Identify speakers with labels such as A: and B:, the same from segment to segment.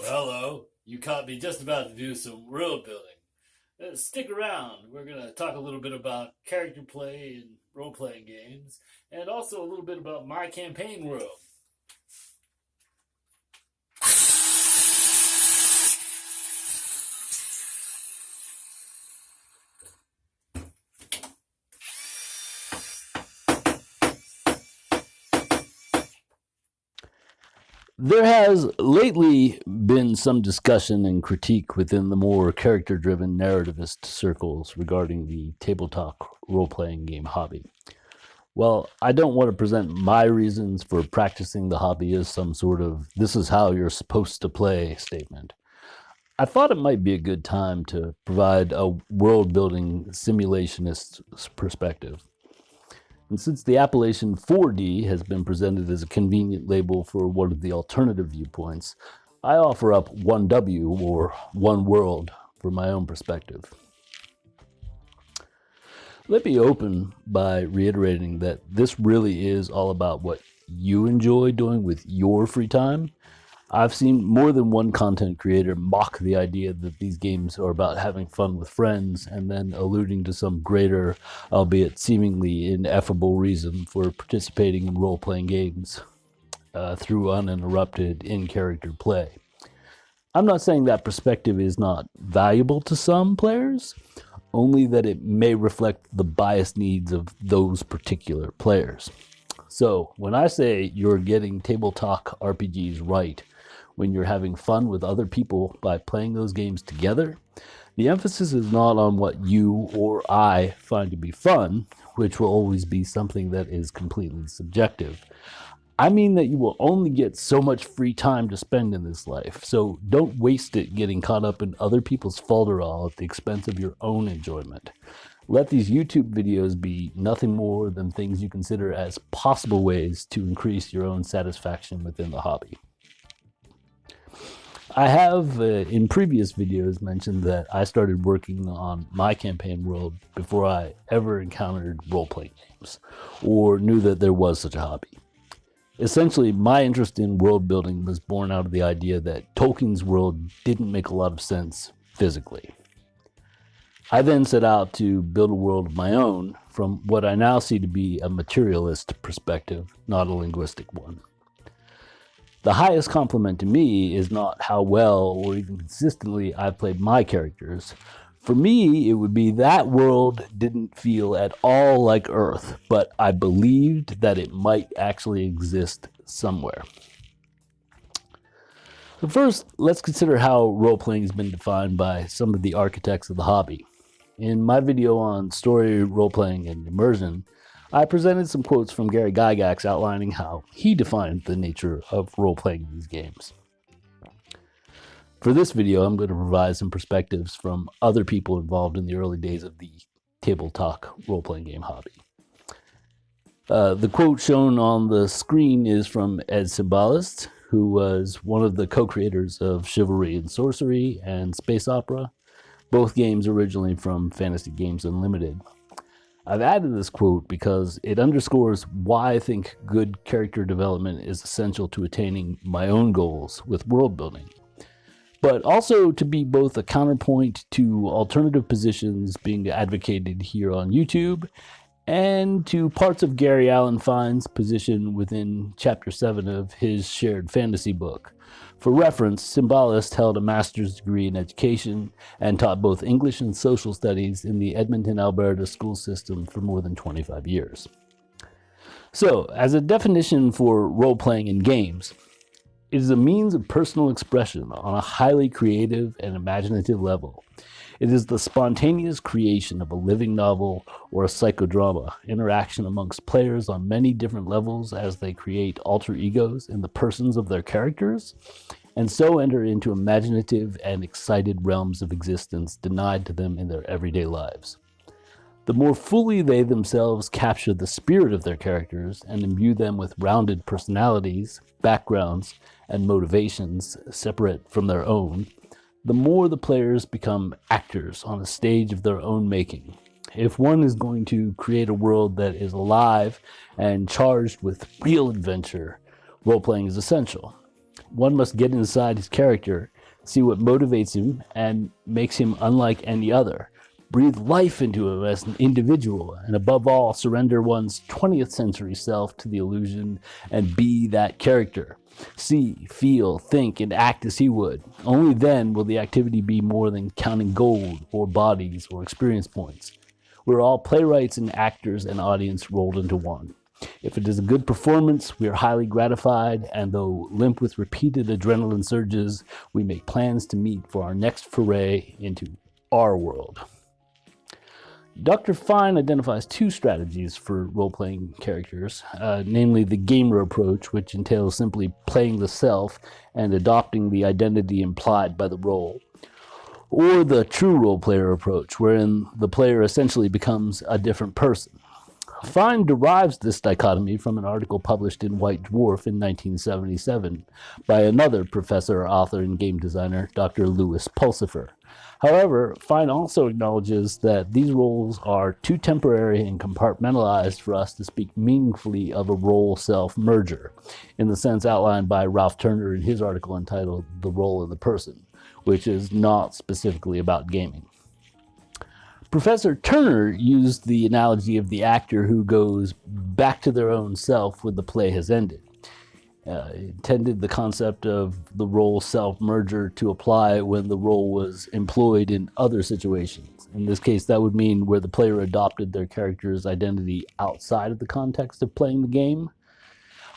A: Hello, you caught me just about to do some world building. Stick around. We're going to talk a little bit about character play and role playing games, and also a little bit about my campaign world.
B: There has lately been some discussion and critique within the more character driven narrativist circles regarding the tabletop role playing game hobby. Well, I don't want to present my reasons for practicing the hobby as some sort of this is how you're supposed to play statement. I thought it might be a good time to provide a world building simulationist perspective. And since the appellation 4D has been presented as a convenient label for one of the alternative viewpoints, I offer up 1W or one world for my own perspective. Let me open by reiterating that this really is all about what you enjoy doing with your free time. I've seen more than one content creator mock the idea that these games are about having fun with friends and then alluding to some greater, albeit seemingly ineffable reason for participating in role-playing games through uninterrupted in-character play. I'm not saying that perspective is not valuable to some players, only that it may reflect the biased needs of those particular players. So when I say you're getting tabletop RPGs right, when you're having fun with other people by playing those games together, the emphasis is not on what you or I find to be fun, which will always be something that is completely subjective. I mean that you will only get so much free time to spend in this life, so don't waste it getting caught up in other people's folderol at the expense of your own enjoyment. Let these YouTube videos be nothing more than things you consider as possible ways to increase your own satisfaction within the hobby. I have, in previous videos, mentioned that I started working on my campaign world before I ever encountered role-playing games, or knew that there was such a hobby. Essentially, my interest in world building was born out of the idea that Tolkien's world didn't make a lot of sense physically. I then set out to build a world of my own from what I now see to be a materialist perspective, not a linguistic one. The highest compliment to me is not how well or even consistently I've played my characters. For me, it would be that world didn't feel at all like Earth, but I believed that it might actually exist somewhere. So first, let's consider how role-playing has been defined by some of the architects of the hobby. In my video on story, role-playing, and immersion, I presented some quotes from Gary Gygax outlining how he defined the nature of role-playing in these games. For this video, I'm going to provide some perspectives from other people involved in the early days of the tabletop role-playing game hobby. The quote shown on the screen is from Ed Symbalist, who was one of the co-creators of Chivalry and Sorcery and Space Opera, both games originally from Fantasy Games Unlimited. I've added this quote because it underscores why I think good character development is essential to attaining my own goals with world building, but also to be both a counterpoint to alternative positions being advocated here on YouTube and to parts of Gary Allen Fine's position within Chapter 7 of his shared fantasy book. For reference, Symbalist held a master's degree in education and taught both English and social studies in the Edmonton, Alberta school system for more than 25 years. So, as a definition for role-playing in games, it is a means of personal expression on a highly creative and imaginative level. It is the spontaneous creation of a living novel or a psychodrama, interaction amongst players on many different levels as they create alter egos in the persons of their characters, and so enter into imaginative and excited realms of existence denied to them in their everyday lives. The more fully they themselves capture the spirit of their characters and imbue them with rounded personalities, backgrounds, and motivations separate from their own, the more the players become actors on a stage of their own making. If one is going to create a world that is alive and charged with real adventure, role-playing is essential. One must get inside his character see what motivates him and makes him unlike any other. Breathe life into him as an individual, and above all, surrender one's 20th century self to the illusion and be that character. See, feel, think, and act as he would. Only then will the activity be more than counting gold or bodies or experience points. We're all playwrights and actors and audience rolled into one. If it is a good performance, we are highly gratified, and though limp with repeated adrenaline surges, we make plans to meet for our next foray into our world. Dr. Fine identifies two strategies for role-playing characters, namely the gamer approach, which entails simply playing the self and adopting the identity implied by the role, or the true role-player approach, wherein the player essentially becomes a different person. Fine derives this dichotomy from an article published in White Dwarf in 1977 by another professor, author, and game designer, Dr. Louis Pulsifer. However, Fine also acknowledges that these roles are too temporary and compartmentalized for us to speak meaningfully of a role-self merger, in the sense outlined by Ralph Turner in his article entitled The Role in the Person, which is not specifically about gaming. Professor Turner used the analogy of the actor who goes back to their own self when the play has ended. Intended the concept of the role-self merger to apply when the role was employed in other situations. In this case, that would mean where the player adopted their character's identity outside of the context of playing the game.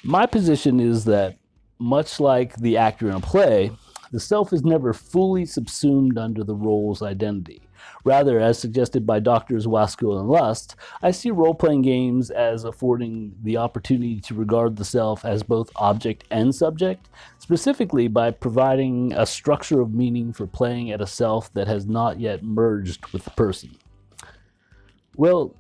B: My position is that, much like the actor in a play, the self is never fully subsumed under the role's identity. Rather, as suggested by Drs. Waskul and Lust, I see role-playing games as affording the opportunity to regard the self as both object and subject, specifically by providing a structure of meaning for playing at a self that has not yet merged with the person. Well,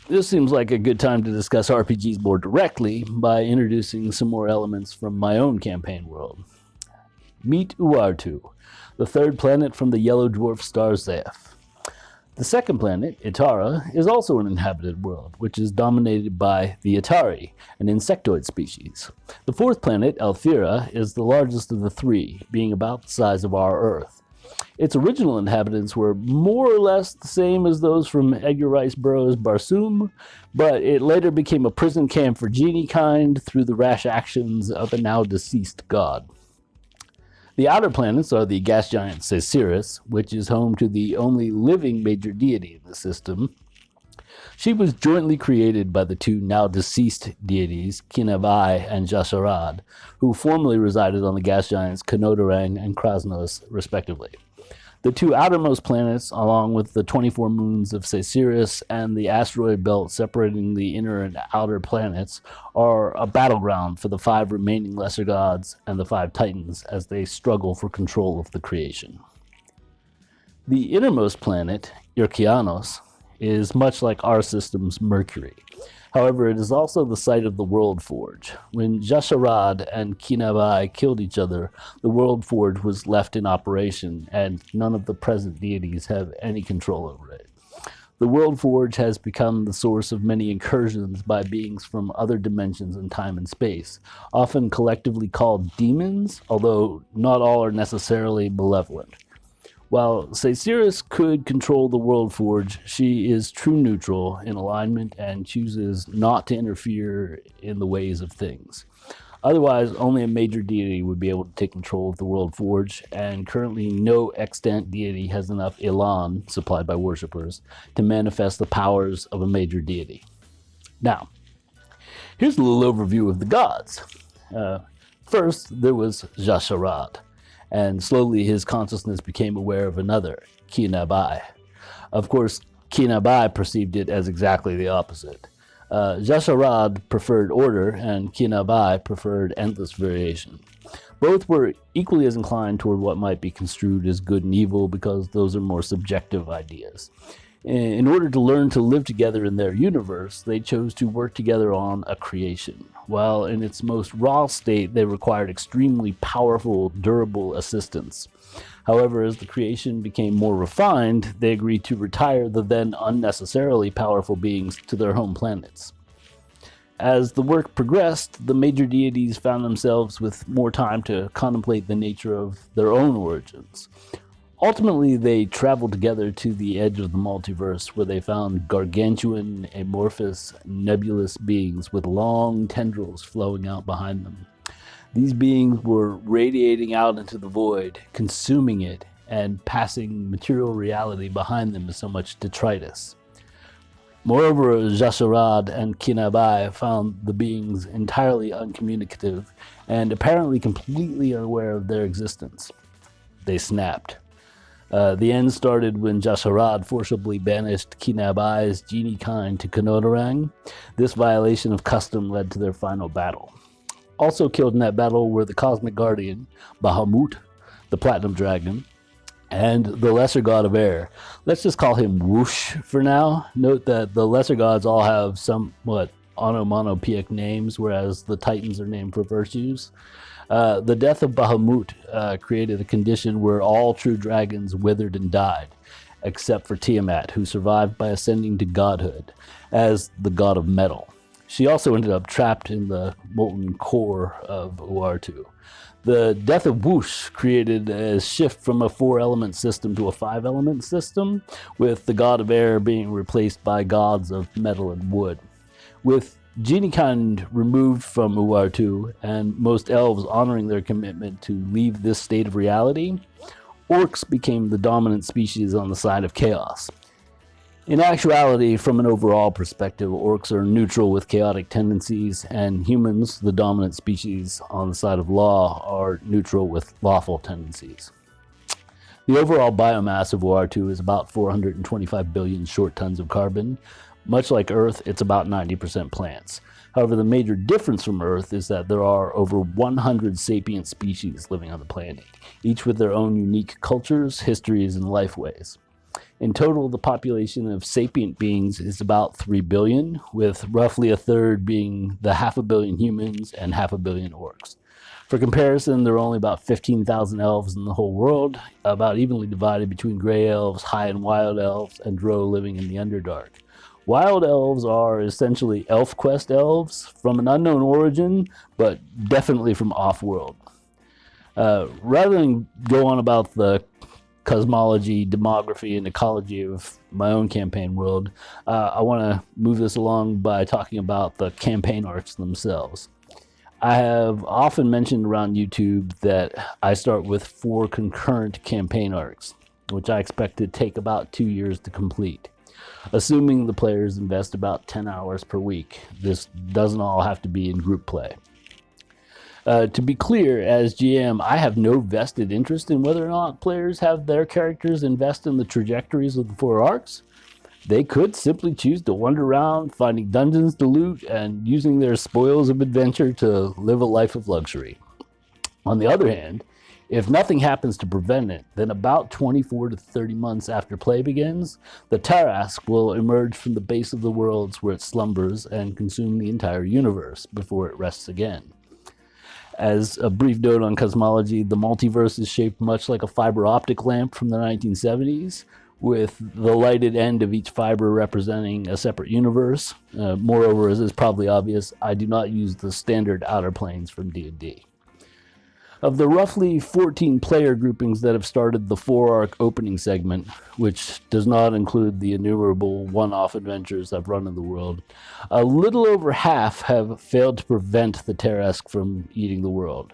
B: this seems like a good time to discuss RPGs more directly by introducing some more elements from my own campaign world. Meet Uartu, the third planet from the yellow dwarf star Zeph. The second planet, Itara, is also an inhabited world, which is dominated by the Atari, an insectoid species. The fourth planet, Althira, is the largest of the three, being about the size of our Earth. Its original inhabitants were more or less the same as those from Edgar Rice Burroughs' Barsoom, but it later became a prison camp for genie kind through the rash actions of a now deceased god. The outer planets are the gas giant Caesiris, which is home to the only living major deity in the system. She was jointly created by the two now deceased deities, Kinabai and Jasharad, who formerly resided on the gas giants Kanodorang and Krasnos, respectively. The two outermost planets, along with the 24 moons of Caesiris and the asteroid belt separating the inner and outer planets, are a battleground for the 5 remaining lesser gods and the 5 titans as they struggle for control of the creation. The innermost planet, Irkianos, is much like our system's Mercury. However, it is also the site of the World Forge. When Jasharad and Kinabai killed each other, the World Forge was left in operation, and none of the present deities have any control over it. The World Forge has become the source of many incursions by beings from other dimensions in time and space, often collectively called demons, although not all are necessarily malevolent. While Caesiris could control the World Forge, she is true neutral in alignment and chooses not to interfere in the ways of things. Otherwise, only a major deity would be able to take control of the World Forge, and currently no extant deity has enough elan, supplied by worshippers, to manifest the powers of a major deity. Now, here's a little overview of the gods. First, there was Jasharad, and slowly his consciousness became aware of another, Kinabai. Of course, Kinabai perceived it as exactly the opposite. Jasharad preferred order, and Kinabai preferred endless variation. Both were equally as inclined toward what might be construed as good and evil, because those are more subjective ideas. In order to learn to live together in their universe, they chose to work together on a creation. While in its most raw state, they required extremely powerful, durable assistance. However, as the creation became more refined, they agreed to retire the then unnecessarily powerful beings to their home planets. As the work progressed, the major deities found themselves with more time to contemplate the nature of their own origins. Ultimately, they traveled together to the edge of the multiverse, where they found gargantuan, amorphous, nebulous beings with long tendrils flowing out behind them. These beings were radiating out into the void, consuming it, and passing material reality behind them as so much detritus. Moreover, Jasharad and Kinabai found the beings entirely uncommunicative and apparently completely unaware of their existence. They snapped. The end started when Jasharad forcibly banished Kinabai's genie kind to Konodarang. This violation of custom led to their final battle. Also killed in that battle were the Cosmic Guardian, Bahamut, the Platinum Dragon, and the Lesser God of Air. Let's just call him Whoosh for now. Note that the Lesser Gods all have somewhat onomatopoeic names, whereas the Titans are named for virtues. The death of Bahamut created a condition where all true dragons withered and died, except for Tiamat, who survived by ascending to godhood as the god of metal. She also ended up trapped in the molten core of Uartu. The death of Whoosh created a shift from a 4-element system to a 5-element system, with the god of air being replaced by gods of metal and wood. With Genie-kind removed from Uartu, and most elves honoring their commitment to leave this state of reality, orcs became the dominant species on the side of chaos. In actuality, from an overall perspective, orcs are neutral with chaotic tendencies, and humans, the dominant species on the side of law, are neutral with lawful tendencies. The overall biomass of Uartu is about 425 billion short tons of carbon. Much like Earth, it's about 90% plants. However, the major difference from Earth is that there are over 100 sapient species living on the planet, each with their own unique cultures, histories, and lifeways. In total, the population of sapient beings is about 3 billion, with roughly a third being the 500 million humans and 500 million orcs. For comparison, there are only about 15,000 elves in the whole world, about evenly divided between gray elves, high and wild elves, and drow living in the Underdark. Wild elves are essentially ElfQuest elves from an unknown origin, but definitely from off-world. Rather than go on about the cosmology, demography, and ecology of my own campaign world, I want to move this along by talking about the campaign arcs themselves. I have often mentioned around YouTube that I start with 4 concurrent campaign arcs, which I expect to take about 2 years to complete, assuming the players invest about 10 hours per week. This doesn't all have to be in group play. To be clear, as GM, I have no vested interest in whether or not players have their characters invest in the trajectories of the 4 arcs. They could simply choose to wander around, finding dungeons to loot, and using their spoils of adventure to live a life of luxury. On the other hand, if nothing happens to prevent it, then about 24 to 30 months after play begins, the Tarrasque will emerge from the base of the worlds where it slumbers and consume the entire universe before it rests again. As a brief note on cosmology, the multiverse is shaped much like a fiber optic lamp from the 1970s, with the lighted end of each fiber representing a separate universe. Moreover, as is probably obvious, I do not use the standard outer planes from D&D. Of the roughly 14 player groupings that have started the 4-arc opening segment, which does not include the innumerable one-off adventures I've run in the world, a little over half have failed to prevent the Tarrasque from eating the world.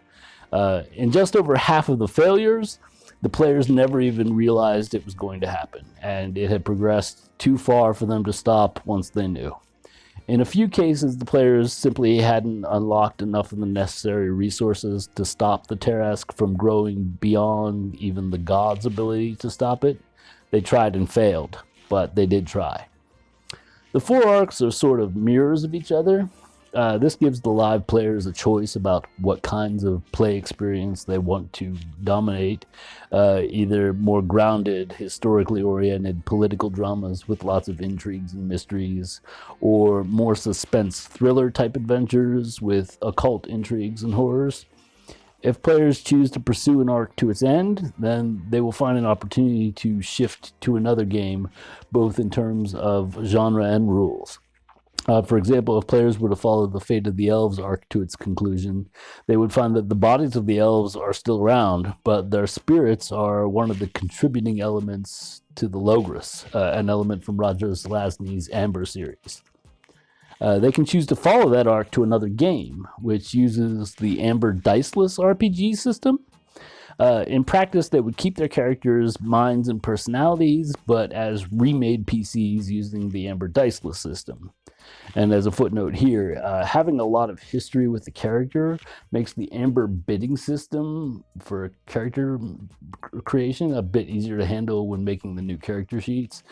B: In just over half of the failures, the players never even realized it was going to happen, and it had progressed too far for them to stop once they knew. In a few cases, the players simply hadn't unlocked enough of the necessary resources to stop the Tarrasque from growing beyond even the gods' ability to stop it. They tried and failed, but they did try. The 4 arcs are sort of mirrors of each other. This gives the live players a choice about what kinds of play experience they want to dominate, either more grounded, historically oriented political dramas with lots of intrigues and mysteries, or more suspense thriller type adventures with occult intrigues and horrors. If players choose to pursue an arc to its end, then they will find an opportunity to shift to another game, both in terms of genre and rules. For example, if players were to follow the Fate of the Elves arc to its conclusion, they would find that the bodies of the elves are still around, but their spirits are one of the contributing elements to the Logris, an element from Roger Zelazny's Amber series. They can choose to follow that arc to another game, which uses the Amber Diceless RPG system. In practice, they would keep their characters' minds and personalities, but as remade PCs using the Amber Diceless system. And as a footnote here, having a lot of history with the character makes the Amber bidding system for character creation a bit easier to handle when making the new character sheets.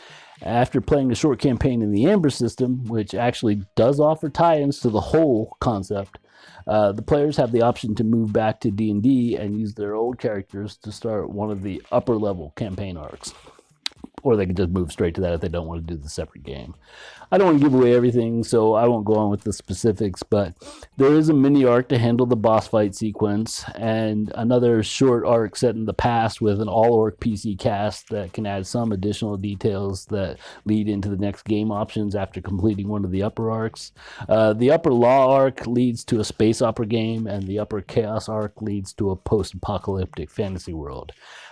B: After playing a short campaign in the Amber system, which actually does offer tie-ins to the whole concept, the players have the option to move back to D&D and use their old characters to start one of the upper level campaign arcs. Or they can just move straight to that if they don't want to do the separate game. I don't want to give away everything, so I won't go on with the specifics, but there is a mini arc to handle the boss fight sequence, and another short arc set in the past with an all-orc PC cast that can add some additional details that lead into the next game options after completing one of the upper arcs. The upper law arc leads to a space opera game, and the upper chaos arc leads to a post-apocalyptic fantasy world.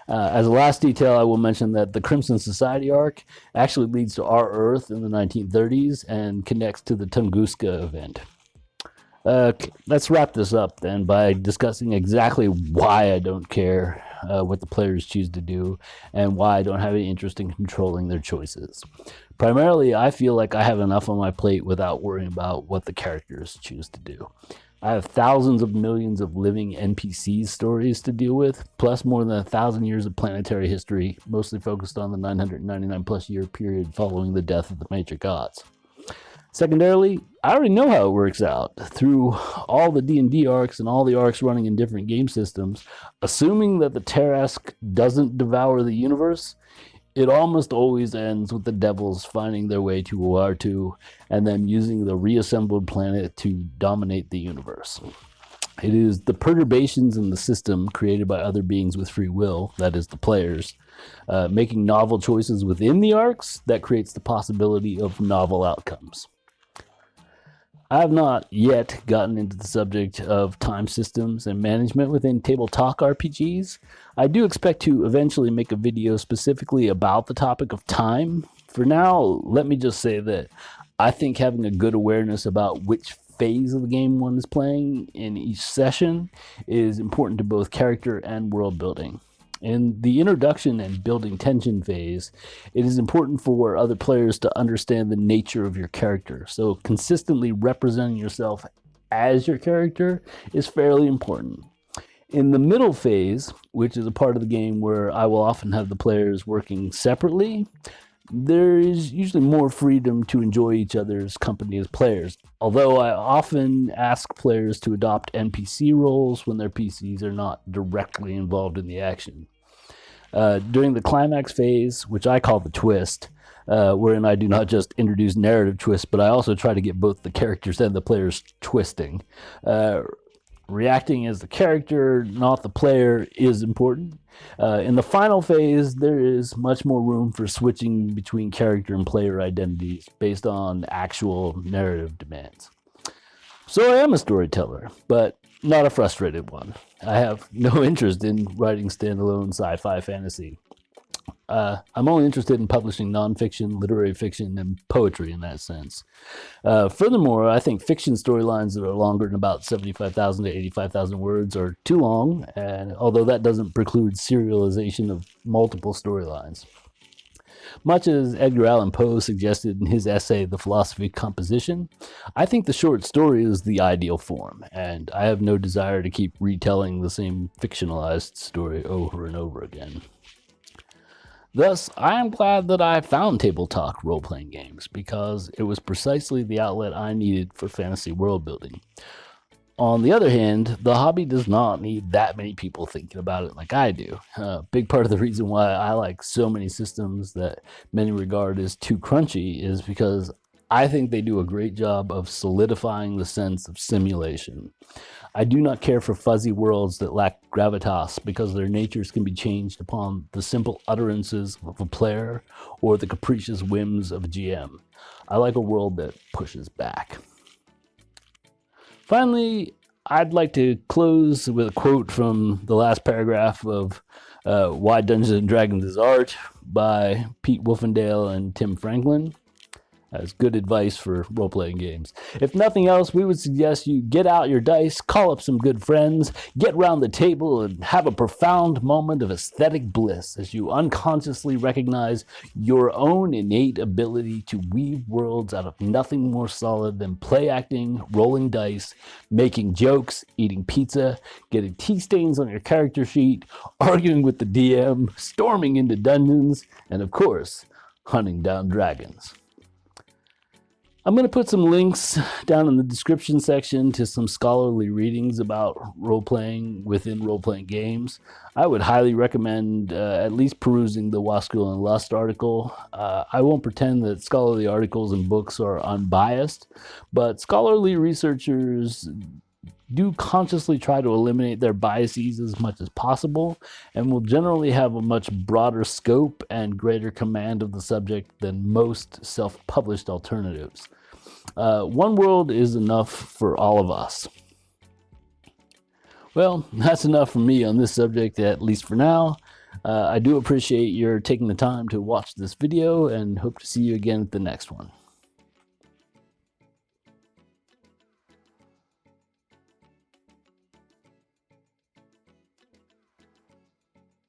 B: As a last detail, I will mention that the Crimson Society arc actually leads to our Earth in the 1930s and connects to the Tunguska event. Let's wrap this up then by discussing exactly why I don't care what the players choose to do and why I don't have any interest in controlling their choices. Primarily, I feel like I have enough on my plate without worrying about what the characters choose to do. I have thousands of millions of living NPC stories to deal with, plus more than 1,000 years of planetary history, mostly focused on the 999 plus year period following the death of the major gods. Secondarily, I already know how it works out. Through all the D&D arcs and all the arcs running in different game systems, assuming that the Tarrasque doesn't devour the universe, it almost always ends with the devils finding their way to Uartu and then using the reassembled planet to dominate the universe. It is the perturbations in the system created by other beings with free will, that is, the players, making novel choices within the arcs that creates the possibility of novel outcomes. I have not yet gotten into the subject of time systems and management within tabletop RPGs. I do expect to eventually make a video specifically about the topic of time. For now, let me just say that I think having a good awareness about which phase of the game one is playing in each session is important to both character and world building. In the introduction and building tension phase, it is important for other players to understand the nature of your character. So consistently representing yourself as your character is fairly important. In the middle phase, which is a part of the game where I will often have the players working separately, there is usually more freedom to enjoy each other's company as players. Although I often ask players to adopt NPC roles when their PCs are not directly involved in the action. During the climax phase, which I call the twist, wherein I do not just introduce narrative twists, but I also try to get both the characters and the players twisting. Reacting as the character, not the player, is important. In the final phase, there is much more room for switching between character and player identities based on actual narrative demands. So I am a storyteller, but not a frustrated one. I have no interest in writing standalone sci-fi fantasy. I'm only interested in publishing nonfiction, literary fiction, and poetry in that sense. Furthermore, I think fiction storylines that are longer than about 75,000 to 85,000 words are too long, and although that doesn't preclude serialization of multiple storylines. Much as Edgar Allan Poe suggested in his essay, The Philosophy of Composition, I think the short story is the ideal form, and I have no desire to keep retelling the same fictionalized story over and over again. Thus, I am glad that I found tabletop role-playing games, because it was precisely the outlet I needed for fantasy world building. On the other hand, the hobby does not need that many people thinking about it like I do. A big part of the reason why I like so many systems that many regard as too crunchy is because I think they do a great job of solidifying the sense of simulation. I do not care for fuzzy worlds that lack gravitas because their natures can be changed upon the simple utterances of a player or the capricious whims of a GM. I like a world that pushes back. Finally, I'd like to close with a quote from the last paragraph of Why Dungeons and Dragons is Art by Pete Wolfendale and Tim Franklin. That's good advice for role-playing games. If nothing else, we would suggest you get out your dice, call up some good friends, get round the table, and have a profound moment of aesthetic bliss as you unconsciously recognize your own innate ability to weave worlds out of nothing more solid than play acting, rolling dice, making jokes, eating pizza, getting tea stains on your character sheet, arguing with the DM, storming into dungeons, and of course, hunting down dragons. I'm going to put some links down in the description section to some scholarly readings about role-playing within role-playing games. I would highly recommend at least perusing the Waskul and Lust article. I won't pretend that scholarly articles and books are unbiased, but scholarly researchers do consciously try to eliminate their biases as much as possible and will generally have a much broader scope and greater command of the subject than most self-published alternatives. One world is enough for all of us. Well, that's enough for me on this subject, at least for now. I do appreciate your taking the time to watch this video and hope to see you again at the next one.